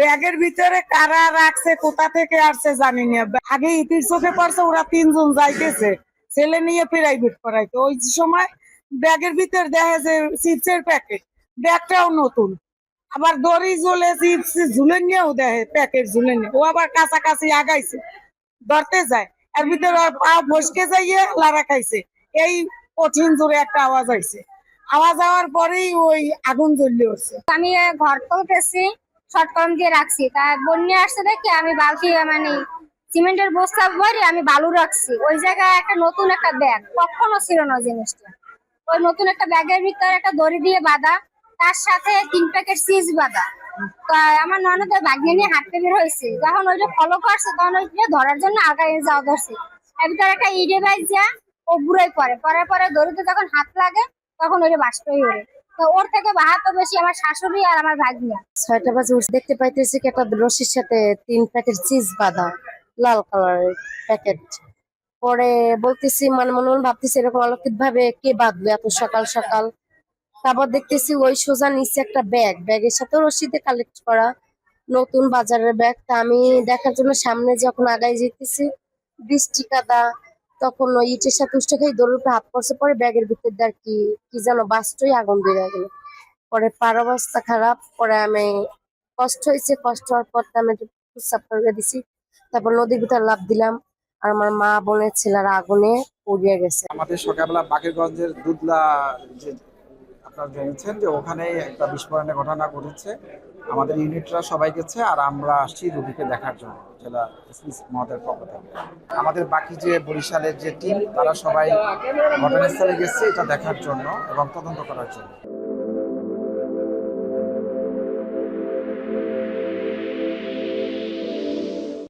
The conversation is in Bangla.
ব্যাগের ভিতরে কারা রাখছে, কোথা থেকে আসছে জানি না। আগে ইতির চোখে পড়ছে ওরা তিনজন যাইতেছে ছেলে নিয়ে প্রাইভেট পড়াইতে। ওই সময় ব্যাগের ভিতর দেখে যে চিপসের প্যাকেট, ব্যাগটাও নতুন, আবার দড়ি ঝুলে চিপস ঝুলে নিয়েও দেখে প্যাকেট ঝুলে নিয়ে। ও আবার কাছাকাছি আগাইছে, ধরতে যায়, এর ভিতরে ওর পা ফসকে যাইয়ে লারা খাইছে। এই কঠিন জোরে একটা আওয়াজ আইছে, আওয়াজ হওয়ার পরেই ওই আগুন জ্বললে উঠছে। আমি ঘর তুলতেছি, শর্ট কলম দিয়ে রাখছি, তা বন্যা আসছে দেখে আমি বালতি মানে সিমেন্টের বস্তা ভরে আমি বালু রাখছি। ওই জায়গায় একটা নতুন একটা ব্যাগ, কখনো ছিল না জিনিসটা। ওই নতুন একটা ব্যাগের ভিতরে একটা দড়ি দিয়ে বাঁধা, তার সাথে 3 প্যাকেট চিজ বাঁধা। তা আমার ননদের ভাগ্নে নিয়ে হাঁটতে বের হয়েছে, যখন ওইটা ফলো করছে তখন ওইটা ধরার জন্য আগায় যাওয়া ধরছে। এর ভিতরে একটা ইডে বাইক যা ও বুড়াই পরে পরে দড়িতে যখন হাত লাগে তখন ওইটা বাষ্পই ওড়ে। তো ওর থেকে বাহাতো বেশি আমার শাশুড়ি আর আমার ভাগ্নিয়া। 6টা বাজে উঠে দেখতে পাইতেছি কি একটা রশির সাথে 3 প্যাকেট চিজ বাঁধা, লাল কালারের প্যাকেট। পরে বলতেছি মানে মনে মনে ভাবতেছি এরকম অলৌকিক ভাবে কে বাঁধলো এত সকাল সকাল। তারপর দেখতেছি ওই সোজা নিচে একটা ব্যাগ, ব্যাগের সাথে রশিদে কালেক্ট করা নতুন বাজারের ব্যাগ। তা আমি দেখার জন্য সামনে যখন আগাই যেতেছি বৃষ্টি কাদা, তখন ওই ইটের সাথে উষ্ঠে খাই দৌড়ের উপরে হাত পড়ছে, পরে ব্যাগের ভিতর দিয়ে আর কি কি যেন বাস্টই আগুন ধরে গেল। পরে পার অবস্থা খারাপ, পরে আমি কষ্ট হয়েছে, কষ্ট হওয়ার পর আমি একটু প্রস্রাব করে দিছি, তারপর নদীর ভিতর লাফ দিলাম। আর আমার মা বোনের ছেলেরা আগুনে পুড়িয়ে গেছে। আমাদের সকালবেলা বাকেরগঞ্জের দুধলা যে আপনারা জেনেছেন যে ওখানে একটা বিস্ফোরণের ঘটনা ঘটেছে। আমাদের ইউনিটরা সবাই গেছে আর আমরা আসছি রোগীকে দেখার জন্য জেলা এসপি মহোদয়ের পক্ষ থেকে। আমাদের বাকি যে বরিশালের যে টিম তারা সবাই ঘটনাস্থলে গেছে এটা দেখার জন্য এবং তদন্ত করার জন্য।